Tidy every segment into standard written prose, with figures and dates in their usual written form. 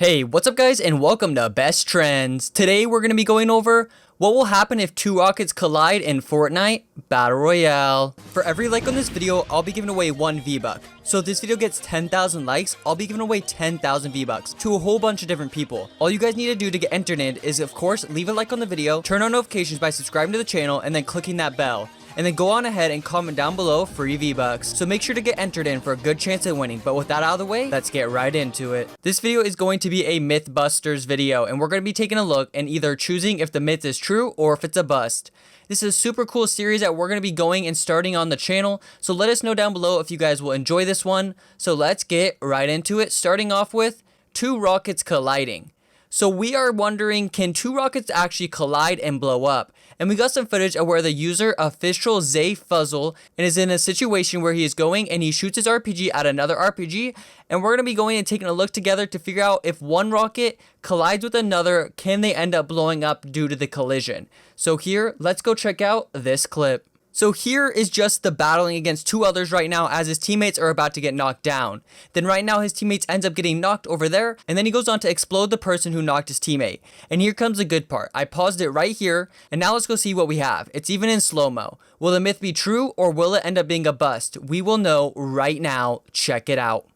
Hey, what's up guys and welcome to Best Trends. Today we're going to be going over what will happen if two rockets collide in Fortnite Battle Royale. For every like on this video, I'll be giving away 1 V-Buck. So if this video gets 10,000 likes, I'll be giving away 10,000 V-Bucks to a whole bunch of different people. All you guys need to do to get entered in is of course leave a like on the video, turn on notifications by subscribing to the channel and then clicking that bell. And then go on ahead and comment down below free V-Bucks. So make sure to get entered in for a good chance at winning. But with that out of the way, let's get right into it. This video is going to be a Mythbusters video, and we're going to be taking a look and either choosing if the myth is true or if it's a bust. This is a super cool series that we're going to be going and starting on the channel. So let us know down below if you guys will enjoy this one. So let's get right into it. Starting off with two rockets colliding. So we are wondering, can two rockets actually collide and blow up? And we got some footage of where the user official Zay Fuzzle and is in a situation where he is going and he shoots his RPG at another RPG. And we're going to be going and taking a look together to figure out if one rocket collides with another, can they end up blowing up due to the collision? So here, let's go check out this clip. So here is just the battling against two others right now as his teammates are about to get knocked down. Then right now his teammates ends up getting knocked over there, and then he goes on to explode the person who knocked his teammate. And here comes the good part. I paused it right here, and now let's go see what we have. It's even in slow-mo. Will the myth be true or will it end up being a bust? We will know right now. Check it out.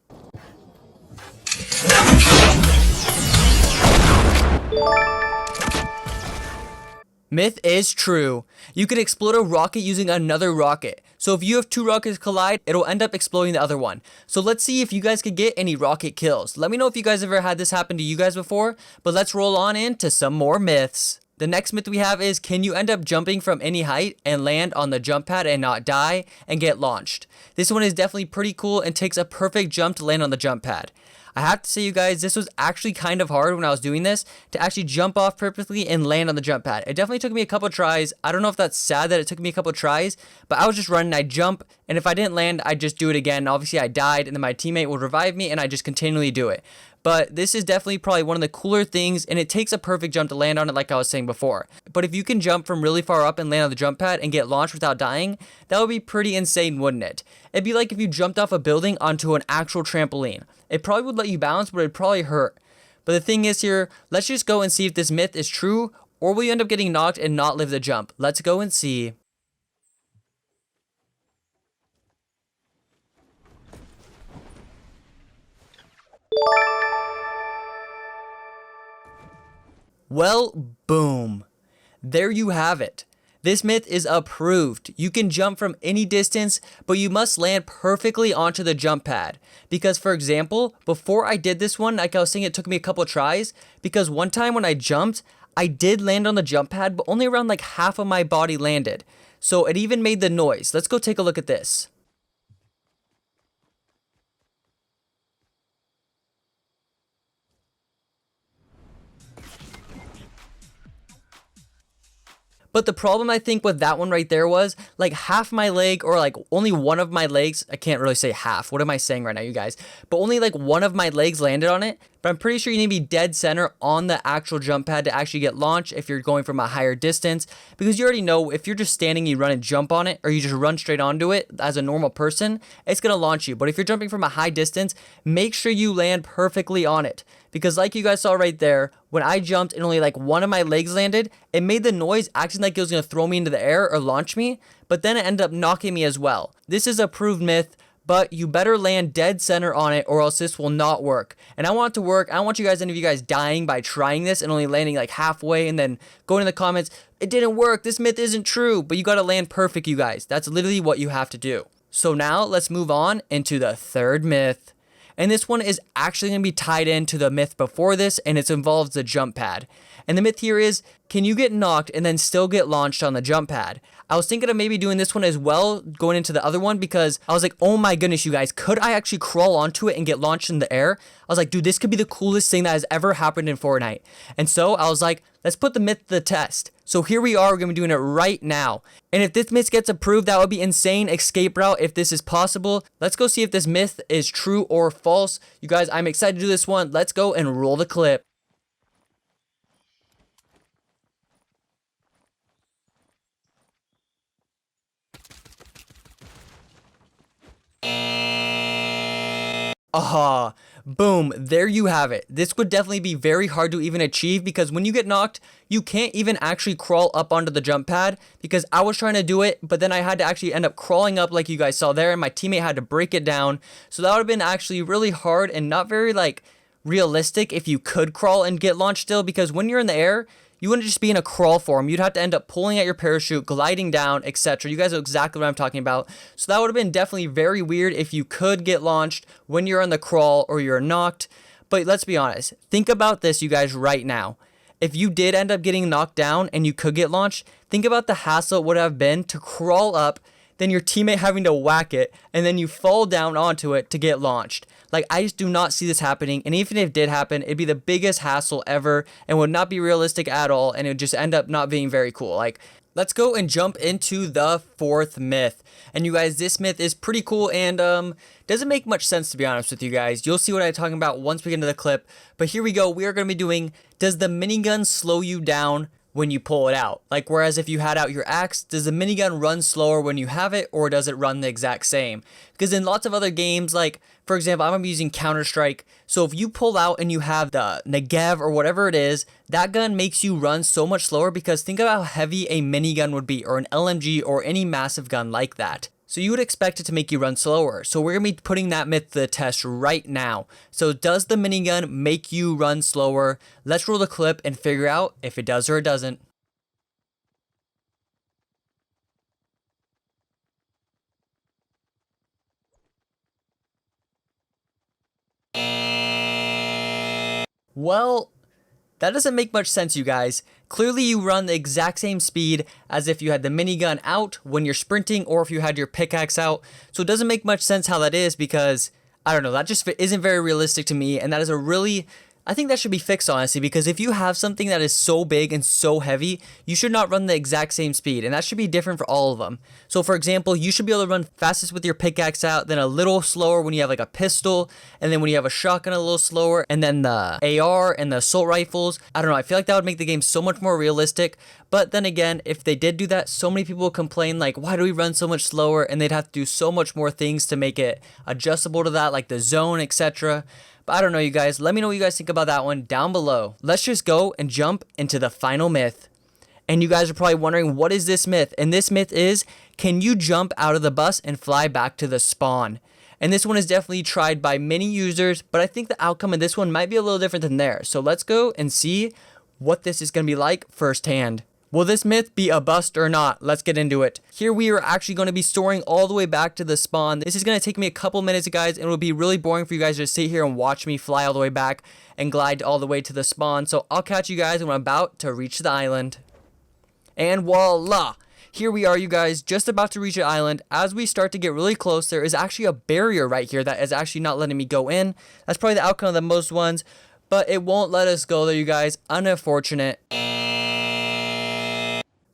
Myth is true. You can explode a rocket using another rocket. So if you have two rockets collide, it'll end up exploding the other one. So let's see if you guys could get any rocket kills. Let me know if you guys ever had this happen to you guys before, but let's roll on into some more myths. The next myth we have is, can you end up jumping from any height and land on the jump pad and not die and get launched? This one is definitely pretty cool and takes a perfect jump to land on the jump pad. I have to say, you guys, this was actually kind of hard when I was doing this to actually jump off perfectly and land on the jump pad. It definitely took me a couple tries. I don't know if that's sad that it took me a couple tries, but I was just running, I'd jump, and if I didn't land, I'd just do it again. Obviously, I died, and then my teammate would revive me, and I just continually do it. But this is definitely probably one of the cooler things, and it takes a perfect jump to land on it like I was saying before. But if you can jump from really far up and land on the jump pad and get launched without dying, that would be pretty insane, wouldn't it? It'd be like if you jumped off a building onto an actual trampoline. It probably would let you bounce, but it'd probably hurt. But the thing is here, let's just go and see if this myth is true, or will you end up getting knocked and not live the jump? Let's go and see. Well, boom. There you have it. This myth is approved. You can jump from any distance, but you must land perfectly onto the jump pad. Because for example, before I did this one, like I was saying, it took me a couple tries, because one time when I jumped, I did land on the jump pad, but only around like half of my body landed. So it even made the noise. Let's go take a look at this. But the problem I think with that one right there was like half my leg, or like only one of my legs. I can't really say half. What am I saying right now, you guys? But only like one of my legs landed on it. But I'm pretty sure you need to be dead center on the actual jump pad to actually get launched if you're going from a higher distance. Because you already know if you're just standing, you run and jump on it, or you just run straight onto it as a normal person, it's going to launch you. But if you're jumping from a high distance, make sure you land perfectly on it. Because like you guys saw right there, when I jumped and only like one of my legs landed, it made the noise acting like it was going to throw me into the air or launch me, but then it ended up knocking me as well. This is a proved myth, but you better land dead center on it or else this will not work. And I want it to work. I don't want you guys, any of you guys dying by trying this and only landing like halfway and then going in the comments, it didn't work, this myth isn't true, but you got to land perfect, you guys. That's literally what you have to do. So now let's move on into the third myth. And this one is actually going to be tied into the myth before this, and it involves the jump pad. And the myth here is, can you get knocked and then still get launched on the jump pad? I was thinking of maybe doing this one as well, going into the other one, because I was like, oh my goodness, you guys, could I actually crawl onto it and get launched in the air? I was like, dude, this could be the coolest thing that has ever happened in Fortnite. And so I was like, let's put the myth to the test. So here we are, we're going to be doing it right now. And if this myth gets approved, that would be insane escape route if this is possible. Let's go see if this myth is true or false. You guys, I'm excited to do this one. Let's go and roll the clip. Aha, Boom, there you have it. This would definitely be very hard to even achieve because when you get knocked, you can't even actually crawl up onto the jump pad because I was trying to do it, but then I had to actually end up crawling up like you guys saw there and my teammate had to break it down. So that would have been actually really hard and not very like realistic if you could crawl and get launched still, because when you're in the air, you wouldn't just be in a crawl form. You'd have to end up pulling at your parachute, gliding down, etc. You guys know exactly what I'm talking about. So that would have been definitely very weird if you could get launched when you're in the crawl or you're knocked. But let's be honest. Think about this, you guys, right now. If you did end up getting knocked down and you could get launched, think about the hassle it would have been to crawl up, then your teammate having to whack it, and then you fall down onto it to get launched. Like, I just do not see this happening, and even if it did happen, it'd be the biggest hassle ever, and would not be realistic at all, and it would just end up not being very cool. Like, let's go and jump into the fourth myth. And you guys, this myth is pretty cool, and doesn't make much sense, to be honest with you guys. You'll see what I'm talking about once we get into the clip, but here we go. We are going to be doing, does the minigun slow you down when you pull it out? Like, whereas if you had out your axe, does the minigun run slower when you have it, or does it run the exact same? Because in lots of other games, like for example, I'm using Counter-Strike, so if you pull out and you have the Negev or whatever it is, that gun makes you run so much slower, because think about how heavy a minigun would be, or an LMG, or any massive gun like that. So you would expect it to make you run slower. So we're going to be putting that myth to the test right now. So does the minigun make you run slower? Let's roll the clip and figure out if it does or it doesn't. Well, that doesn't make much sense, you guys. Clearly you run the exact same speed as if you had the minigun out when you're sprinting, or if you had your pickaxe out. So it doesn't make much sense how that is, because I don't know, that just isn't very realistic to me, and that is a really, I think that should be fixed, honestly, because if you have something that is so big and so heavy, you should not run the exact same speed, and that should be different for all of them. So for example, you should be able to run fastest with your pickaxe out, then a little slower when you have like a pistol, and then when you have a shotgun a little slower, and then the AR and the assault rifles. I don't know, I feel like that would make the game so much more realistic. But then again, if they did do that, so many people would complain like, why do we run so much slower? And they'd have to do so much more things to make it adjustable to that, like the zone, etc. But I don't know, you guys. Let me know what you guys think about that one down below. Let's just go and jump into the final myth. And you guys are probably wondering, what is this myth? And this myth is, can you jump out of the bus and fly back to the spawn? And this one is definitely tried by many users, but I think the outcome of this one might be a little different than theirs. So let's go and see what this is going to be like firsthand. Will this myth be a bust or not? Let's get into it. Here we are actually going to be soaring all the way back to the spawn. This is going to take me a couple minutes, guys, and it will be really boring for you guys to sit here and watch me fly all the way back and glide all the way to the spawn. So I'll catch you guys when I'm about to reach the island. And voila! Here we are, you guys, just about to reach the island. As we start to get really close, there is actually a barrier right here that is actually not letting me go in. That's probably the outcome of the most ones, but it won't let us go there, you guys. Unfortunate.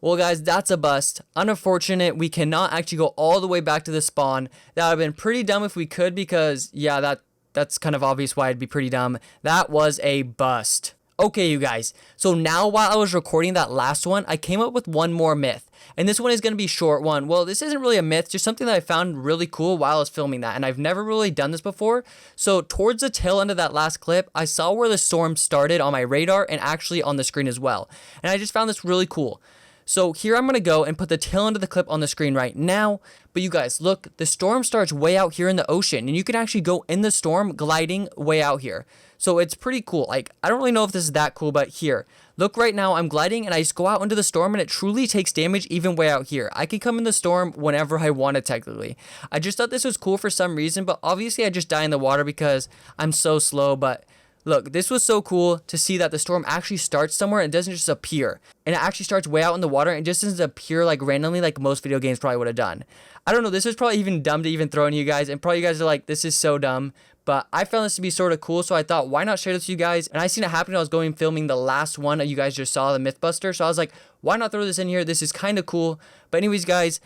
Well, guys, that's a bust. Unfortunate, we cannot actually go all the way back to the spawn. That would have been pretty dumb if we could, because, yeah, that's kind of obvious why it'd be pretty dumb. That was a bust. Okay, you guys, so now while I was recording that last one, I came up with one more myth. And this one is going to be a short one. Well, this isn't really a myth, just something that I found really cool while I was filming that. And I've never really done this before. So towards the tail end of that last clip, I saw where the storm started on my radar and actually on the screen as well. And I just found this really cool. So here I'm going to go and put the tail end of the clip on the screen right now. But you guys, look, the storm starts way out here in the ocean. And you can actually go in the storm gliding way out here. So it's pretty cool. Like, I don't really know if this is that cool, but here. Look, right now I'm gliding and I just go out into the storm and it truly takes damage even way out here. I can come in the storm whenever I want it, technically. I just thought this was cool for some reason, but obviously I just die in the water because I'm so slow. But look, this was so cool to see that the storm actually starts somewhere and doesn't just appear. And it actually starts way out in the water and just doesn't appear like randomly like most video games probably would have done. I don't know, this was probably even dumb to even throw in you guys, and probably you guys are like, this is so dumb. But I found this to be sort of cool, so I thought, why not share this with you guys? And I seen it happen when I was going filming the last one that you guys just saw, the Mythbuster. So I was like, why not throw this in here? This is kind of cool. But anyways, guys,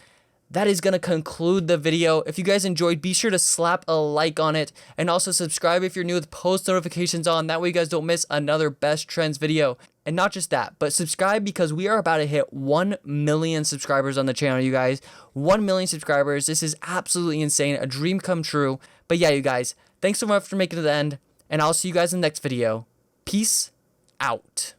that is going to conclude the video. If you guys enjoyed, be sure to slap a like on it. And also subscribe if you're new with post notifications on. That way you guys don't miss another Best Trends video. And not just that, but subscribe because we are about to hit 1 million subscribers on the channel, you guys. 1 million subscribers. This is absolutely insane. A dream come true. But yeah, you guys, thanks so much for making it to the end. and I'll see you guys in the next video. Peace out.